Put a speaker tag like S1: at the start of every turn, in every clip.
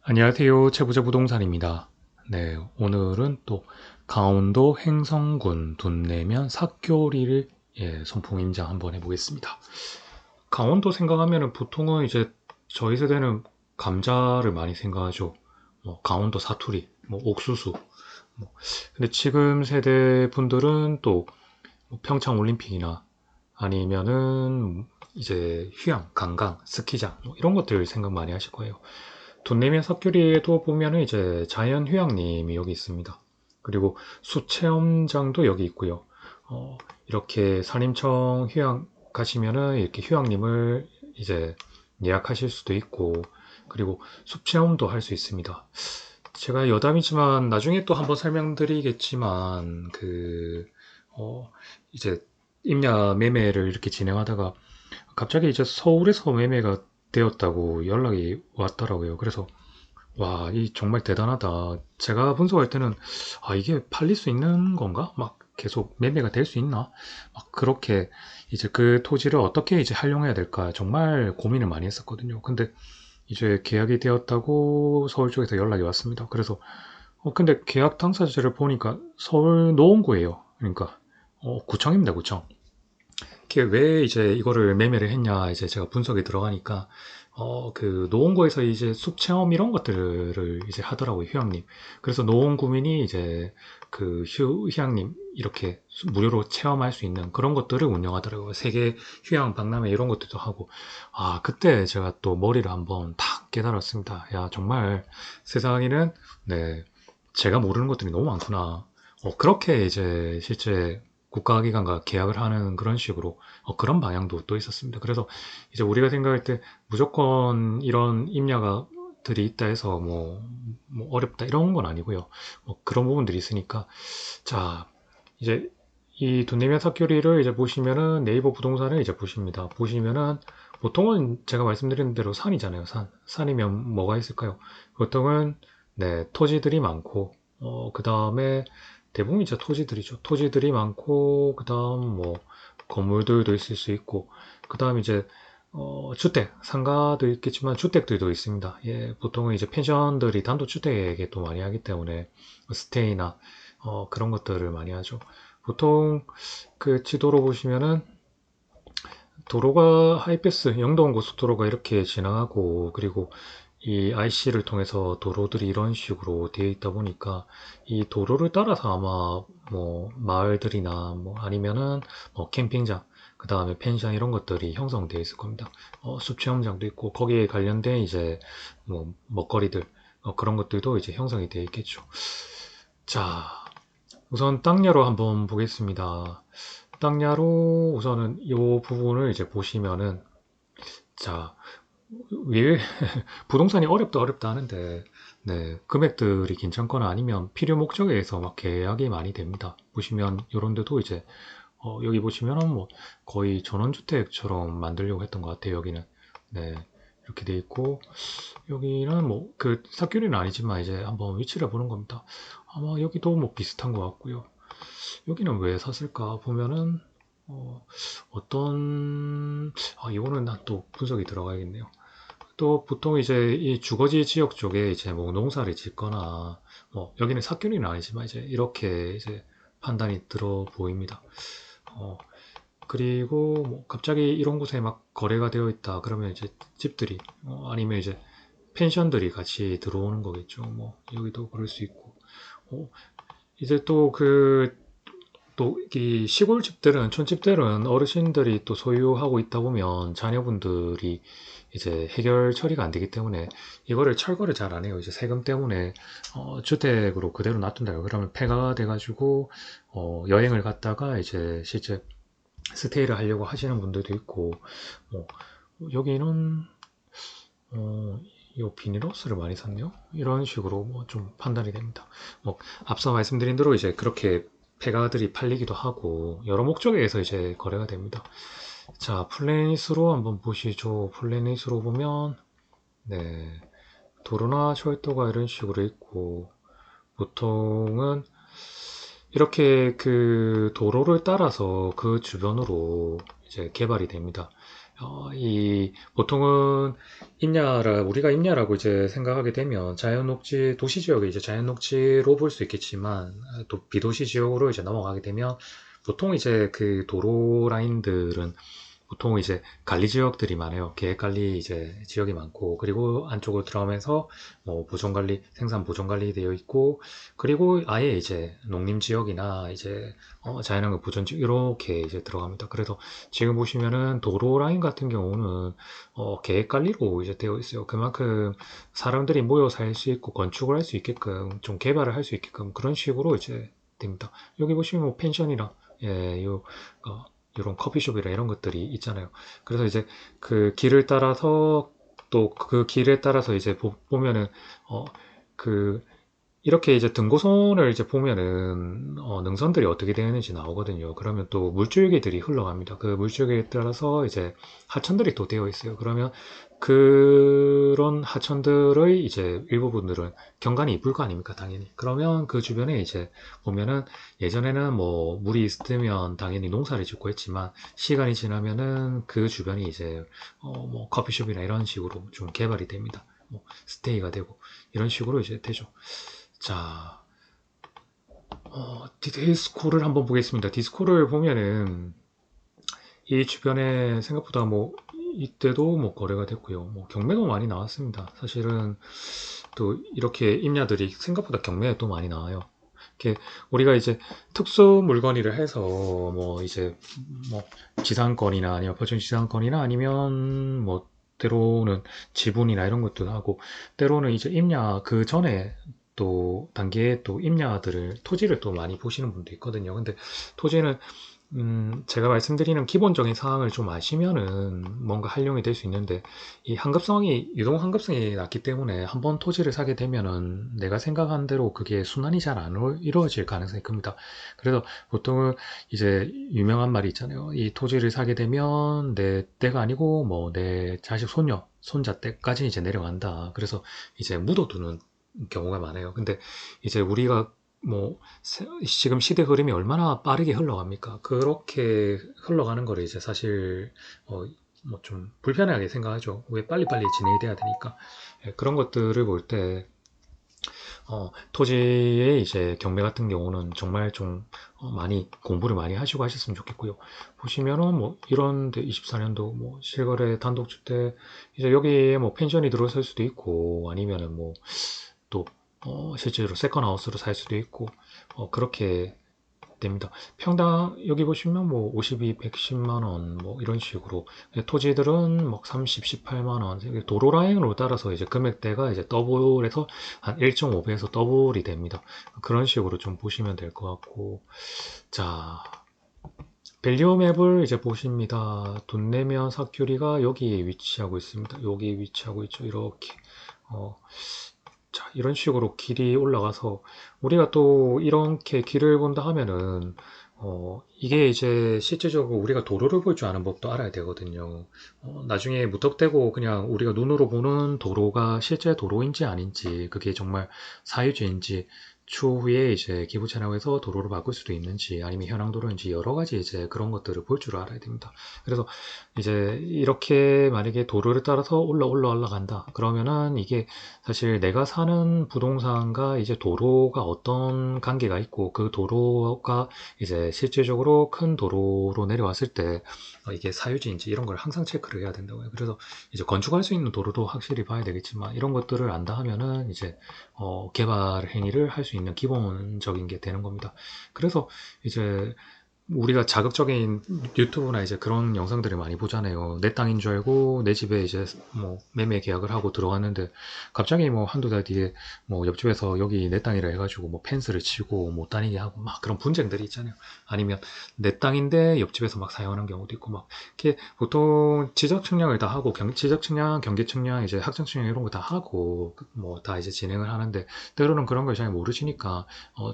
S1: 안녕하세요. 최부자 부동산입니다. 네, 오늘은 또 강원도 횡성군 둔내면 삭교리를 선풍 임장 한번 해보겠습니다. 강원도 생각하면은 보통은 이제 저희 세대는 감자를 많이 생각하죠. 뭐 강원도 사투리, 뭐 옥수수. 뭐. 근데 지금 세대 분들은 또 평창 올림픽이나 아니면은 이제 휴양, 관광, 스키장 뭐 이런 것들 생각 많이 하실 거예요. 돈 내면 섭교리에도 보면은 이제 자연휴양림이 여기 있습니다. 그리고 수체험장도 여기 있고요. 이렇게 산림청 휴양 가시면은 이렇게 휴양림을 이제 예약하실 수도 있고, 그리고 숲체험도 할 수 있습니다. 제가 여담이지만 나중에 또 한번 설명드리겠지만, 어, 이제 임야 매매를 이렇게 진행하다가 갑자기 이제 서울에서 매매가 되었다고 연락이 왔더라고요. 그래서 와, 이 정말 대단하다. 제가 분석할 때는 아, 이게 팔릴 수 있는 건가? 막 계속 매매가 될 수 있나? 막 그렇게 이제 그 토지를 어떻게 이제 활용해야 될까 정말 고민을 많이 했었거든요. 근데 이제 계약이 되었다고 서울 쪽에서 연락이 왔습니다. 그래서 근데 계약 당사자를 보니까 서울 노원구예요. 그러니까 구청입니다, 구청. 이게 왜 이제 이거를 매매를 했냐 이제 제가 분석에 들어가니까 그 노원구에서 이제 숲 체험 이런 것들을 이제 하더라고요, 휴양림. 그래서 노원구민이 이제 그 휴양림 이렇게 무료로 체험할 수 있는 그런 것들을 운영하더라고요. 세계 휴양 박람회 이런 것들도 하고. 아, 그때 제가 또 머리를 한번 탁 깨달았습니다. 야, 정말 세상에는 네, 제가 모르는 것들이 너무 많구나. 그렇게 이제 실제 국가기관과 계약을 하는 그런 식으로 그런 방향도 또 있었습니다. 그래서 이제 우리가 생각할 때 무조건 이런 임야가들이 있다 해서 뭐 어렵다 이런 건 아니고요. 뭐 그런 부분들이 있으니까 자 이제 이 돈내면 삭교리를 이제 보시면은 네이버 부동산을 이제 보십니다. 보시면은 보통은 제가 말씀드린 대로 산이잖아요. 산이면 뭐가 있을까요? 보통은 네 토지들이 많고 그 다음에 대부분 이제 토지들이죠. 토지들이 많고 그다음 뭐 건물들도 있을 수 있고 그다음 이제 주택, 상가도 있겠지만 주택들도 있습니다. 예, 보통은 이제 펜션들이 단독주택에 또 많이 하기 때문에 스테이나 그런 것들을 많이 하죠. 보통 그 지도로 보시면은 도로가 하이패스 영동 고속도로가 이렇게 지나가고 그리고 이 IC를 통해서 도로들이 이런 식으로 되어 있다 보니까 이 도로를 따라서 아마 뭐 마을들이나 뭐 아니면은 뭐 캠핑장 그 다음에 펜션 이런 것들이 형성되어 있을 겁니다. 숲 체험장도 있고 거기에 관련된 이제 뭐 먹거리들 그런 것들도 이제 형성이 되어 있겠죠. 자, 우선 땅야로 한번 보겠습니다. 땅야로 우선은 이 부분을 이제 보시면은 자, 왜 부동산이 어렵다 어렵다 하는데 네, 금액들이 괜찮거나 아니면 필요 목적에 의해서 막 계약이 많이 됩니다. 보시면 요런 데도 이제 여기 보시면은 뭐 거의 전원주택처럼 만들려고 했던 것 같아요. 여기는 네, 이렇게 돼 있고 여기는 뭐 그 삭규리는 아니지만 이제 한번 위치를 보는 겁니다. 아마 여기도 뭐 비슷한 것 같고요. 여기는 왜 샀을까 보면은 어떤 이거는 또 분석이 들어가야겠네요. 또 보통 이제 이 주거지 지역 쪽에 이제 뭐 농사를 짓거나 뭐 여기는 사규리는 아니지만 이제 이렇게 이제 판단이 들어 보입니다. 어, 그리고 뭐 갑자기 이런 곳에 막 거래가 되어 있다 그러면 이제 집들이 아니면 이제 펜션들이 같이 들어오는 거겠죠. 뭐 여기도 그럴 수 있고 이제 또 이 시골 집들은 촌집들은 어르신들이 또 소유하고 있다 보면 자녀분들이 이제 해결 처리가 안 되기 때문에 이거를 철거를 잘 안 해요. 이제 세금 때문에 주택으로 그대로 놔둔다. 그러면 폐가가 돼가지고 여행을 갔다가 이제 실제 스테이를 하려고 하시는 분들도 있고 뭐 여기는 이 비닐하우스를 많이 샀네요. 이런 식으로 뭐 좀 판단이 됩니다. 뭐 앞서 말씀드린 대로 이제 그렇게 폐가들이 팔리기도 하고 여러 목적에 의해서 이제 거래가 됩니다. 자, 플래닛으로 한번 보시죠. 플래닛으로 보면 네, 도로나 철도가 이런 식으로 있고 보통은 이렇게 그 도로를 따라서 그 주변으로 이제 개발이 됩니다. 이 보통은 우리가 임야라고 이제 생각하게 되면 자연 녹지 도시 지역을 이제 자연 녹지로 볼 수 있겠지만 또 비도시 지역으로 이제 넘어가게 되면 보통 이제 그 도로 라인들은 보통 이제 관리 지역들이 많아요. 계획 관리 이제 지역이 많고, 그리고 안쪽으로 들어가면서 뭐 보존 관리, 생산 보존 관리 되어 있고, 그리고 아예 이제 농림 지역이나 이제 자연환경 보전 지역 이렇게 이제 들어갑니다. 그래서 지금 보시면은 도로 라인 같은 경우는 계획 관리로 이제 되어 있어요. 그만큼 사람들이 모여 살 수 있고 건축을 할 수 있게끔 좀 개발을 할 수 있게끔 그런 식으로 이제 됩니다. 여기 보시면 뭐 펜션이랑 예, 이런 커피숍이나 이런 것들이 있잖아요. 그래서 이제 그 길을 따라서 또 그 길에 따라서 이제 보면은 어, 그 이렇게 이제 등고선을 이제 보면은 능선들이 어떻게 되는지 나오거든요. 그러면 또 물줄기들이 흘러갑니다. 그 물줄기에 따라서 이제 하천들이 또 되어 있어요. 그러면 그런 하천들의 이제 일부분들은 경관이 이쁠 거 아닙니까, 당연히. 그러면 그 주변에 이제 보면은 예전에는 뭐 물이 있으면 당연히 농사를 짓고 했지만 시간이 지나면은 그 주변이 이제 뭐 커피숍이나 이런 식으로 좀 개발이 됩니다. 뭐 스테이가 되고 이런 식으로 이제 되죠. 자, 디스코를 한번 보겠습니다. 디스코를 보면은 이 주변에 생각보다 뭐 이때도 뭐 거래가 됐고요. 뭐 경매도 많이 나왔습니다. 사실은 또 이렇게 임야들이 생각보다 경매에 또 많이 나와요. 이렇게 우리가 이제 특수 물건이를 해서 뭐 이제 뭐 지상권이나 아니면 버준 지상권이나 아니면 뭐 때로는 지분이나 이런 것도 하고 때로는 이제 임야 그 전에 또 단계에 또 임야들을 토지를 또 많이 보시는 분도 있거든요. 근데 토지는 제가 말씀드리는 기본적인 사항을 좀 아시면은 뭔가 활용이 될 수 있는데, 이 유동 환급성이 낮기 때문에 한번 토지를 사게 되면은 내가 생각한 대로 그게 순환이 잘 안 이루어질 가능성이 큽니다. 그래서 보통은 이제 유명한 말이 있잖아요. 이 토지를 사게 되면 내 때가 아니고 뭐 내 자식, 손자 때까지 이제 내려간다. 그래서 이제 묻어두는 경우가 많아요. 근데 이제 우리가 뭐 지금 시대 흐름이 얼마나 빠르게 흘러갑니까? 그렇게 흘러가는 거를 이제 사실 뭐 좀 불편하게 생각하죠. 왜 빨리빨리 진행이 돼야 되니까. 예, 그런 것들을 볼 때 토지의 이제 경매 같은 경우는 정말 좀 많이 공부를 많이 하시고 하셨으면 좋겠고요. 보시면은 뭐 이런데 24년도 뭐 실거래 단독주택 이제 여기에 뭐 펜션이 들어설 수도 있고 아니면은 뭐 또 실제로 세컨하우스로 살 수도 있고 그렇게 됩니다. 평당 여기 보시면 뭐 52, 110만 원 뭐 이런 식으로 토지들은 뭐 30, 18만 원 도로 라인으로 따라서 이제 금액대가 이제 더블에서 한 1.5배에서 더블이 됩니다. 그런 식으로 좀 보시면 될 것 같고 자 밸류 맵을 이제 보십니다. 돈 내면 사큐리가 여기에 위치하고 있습니다. 여기 위치하고 있죠. 이렇게 어, 자, 이런 식으로 길이 올라가서 우리가 또 이렇게 길을 본다 하면은 이게 이제 실제적으로 우리가 도로를 볼 줄 아는 법도 알아야 되거든요. 나중에 무턱대고 그냥 우리가 눈으로 보는 도로가 실제 도로인지 아닌지 그게 정말 사유지인지 추후에 이제 기부 촬영해서 도로를 바꿀 수도 있는지 아니면 현황도로인지 여러 가지 이제 그런 것들을 볼 줄 알아야 됩니다. 그래서 이제 이렇게 만약에 도로를 따라서 올라간다. 그러면은 이게 사실 내가 사는 부동산과 이제 도로가 어떤 관계가 있고 그 도로가 이제 실질적으로 큰 도로로 내려왔을 때 이게 사유지인지 이런 걸 항상 체크를 해야 된다고요. 그래서 이제 건축할 수 있는 도로도 확실히 봐야 되겠지만 이런 것들을 안다 하면은 이제 개발 행위를 할 수 있는 기본적인 게 되는 겁니다. 그래서 이제 우리가 자극적인 유튜브나 이제 그런 영상들을 많이 보잖아요. 내 땅인 줄 알고 내 집에 이제 뭐 매매 계약을 하고 들어갔는데 갑자기 뭐 한두 달 뒤에 뭐 옆집에서 여기 내 땅이라 해가지고 뭐 펜스를 치고 못 다니게 하고 막 그런 분쟁들이 있잖아요. 아니면 내 땅인데 옆집에서 막 사용하는 경우도 있고 막 이렇게 보통 지적 측량을 다 하고 지적 측량, 경계 측량, 이제 학장 측량 이런 거 다 하고 뭐 다 이제 진행을 하는데 때로는 그런 걸 잘 모르시니까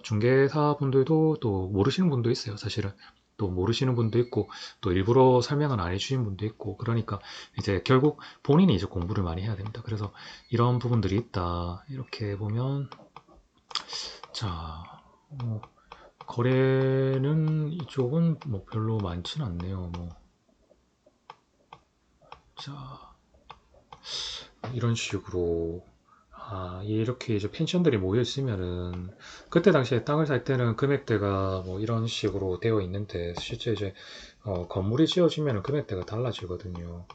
S1: 중개사 분들도 또 모르시는 분도 있어요, 사실은. 또 모르시는 분도 있고 또 일부러 설명을 안 해주신 분도 있고 그러니까 이제 결국 본인이 이제 공부를 많이 해야 됩니다. 그래서 이런 부분들이 있다 이렇게 보면 자 거래는 이쪽은 뭐 별로 많지는 않네요. 뭐 자, 이런 식으로 이렇게 이제 펜션들이 모여 있으면은 그때 당시에 땅을 살 때는 금액대가 뭐 이런 식으로 되어 있는데 실제 이제 건물이 지어지면 금액대가 달라지거든요.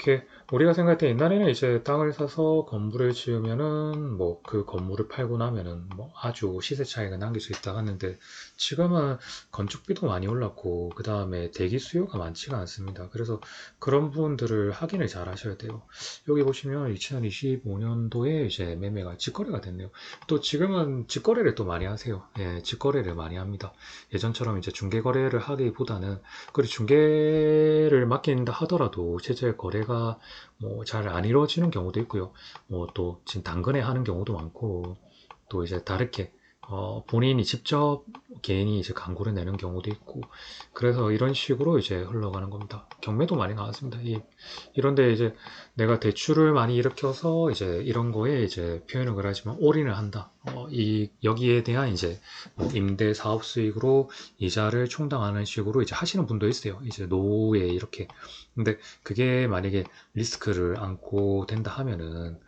S1: 이렇게 우리가 생각할 때 옛날에는 이제 땅을 사서 건물을 지으면은 뭐 그 건물을 팔고 나면은 뭐 아주 시세 차익을 남길 수 있다 하는데 지금은 건축비도 많이 올랐고 그 다음에 대기 수요가 많지가 않습니다. 그래서 그런 부분들을 확인을 잘 하셔야 돼요. 여기 보시면 2025년도에 이제 매매가 직거래가 됐네요. 또 지금은 직거래를 또 많이 하세요. 예, 직거래를 많이 합니다. 예전처럼 이제 중개거래를 하기보다는 그리고 중개를 맡긴다 하더라도 실제 거래가 뭐 잘 안 이루어지는 경우도 있고요. 뭐 또 지금 당근에 하는 경우도 많고 또 이제 다르게 본인이 직접 개인이 이제 광고를 내는 경우도 있고 그래서 이런 식으로 이제 흘러가는 겁니다. 경매도 많이 나왔습니다. 이런데 이제 내가 대출을 많이 일으켜서 이제 이런 거에 이제 표현을 하지만 올인을 한다. 여기에 대한 이제 뭐 임대 사업 수익으로 이자를 충당하는 식으로 이제 하시는 분도 있어요. 이제 노후에 이렇게. 근데 그게 만약에 리스크를 안고 된다 하면은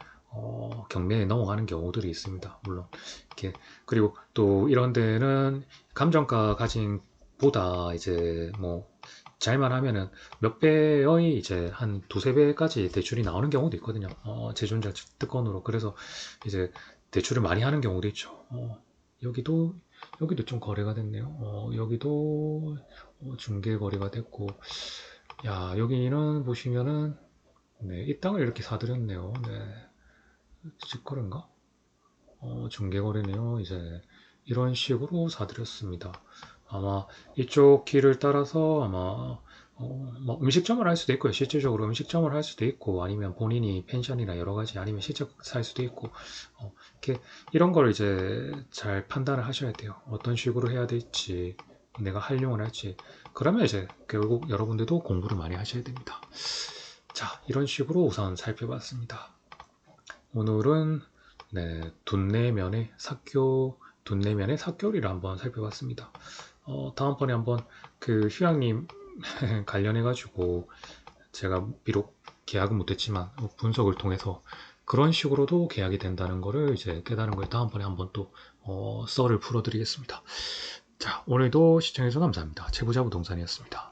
S1: 경매에 넘어가는 경우들이 있습니다. 물론 이렇게 그리고 또 이런 데는 감정가 가진 보다 이제 뭐 잘만 하면은 몇 배의 이제 한 두세 배까지 대출이 나오는 경우도 있거든요. 제존자 특권으로. 그래서 이제 대출을 많이 하는 경우도 있죠. 여기도 여기도 좀 거래가 됐네요. 여기도 중개 거래가 됐고, 야 여기는 보시면은 네, 이 땅을 이렇게 사들였네요. 네, 직거래인가? 중개거래네요. 이제 이런 식으로 사드렸습니다. 아마 이쪽 길을 따라서 아마 뭐 음식점을 할 수도 있고요. 실질적으로 음식점을 할 수도 있고 아니면 본인이 펜션이나 여러 가지 아니면 실적 살 수도 있고 이렇게 이런 걸 이제 잘 판단을 하셔야 돼요. 어떤 식으로 해야 될지 내가 활용을 할지 그러면 이제 결국 여러분들도 공부를 많이 하셔야 됩니다. 자, 이런 식으로 우선 살펴봤습니다. 오늘은 네, 둔내면의 삭교리를 한번 살펴봤습니다. 다음번에 한번 그 휴양님 관련해가지고 제가 비록 계약은 못했지만 분석을 통해서 그런 식으로도 계약이 된다는 거를 이제 깨달은 거에 다음번에 한번 또 썰을 풀어드리겠습니다. 자, 오늘도 시청해주셔서 감사합니다. 제보자 부동산이었습니다.